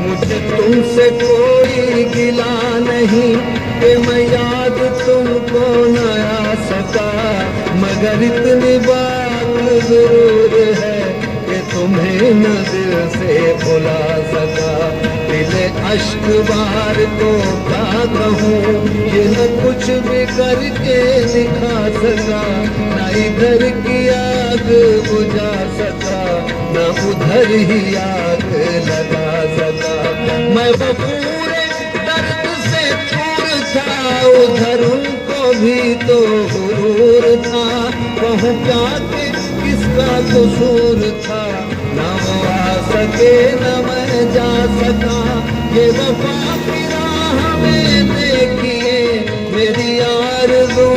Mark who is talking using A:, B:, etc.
A: मुझे तुमसे कोई गिला नहीं कि मैं याद तुमको न आ सका, मगर इतनी बात जरूर है कि तुम्हें न दिल से भुला सका। दिले अश्क बार तो क्या कहूँ, ये न कुछ भी करके दिखा सका, न इधर की आग बुझा सका, न उधर ही आग लगा सका। मैं वो पूरे दर्द से दूर था, उधर उनको भी तो गुरूर था। कहूँ क्या कि किसका कसूर था, न वो आ सके न मैं जा सका। ये वफा की राह में देखिए मेरी आरज़ू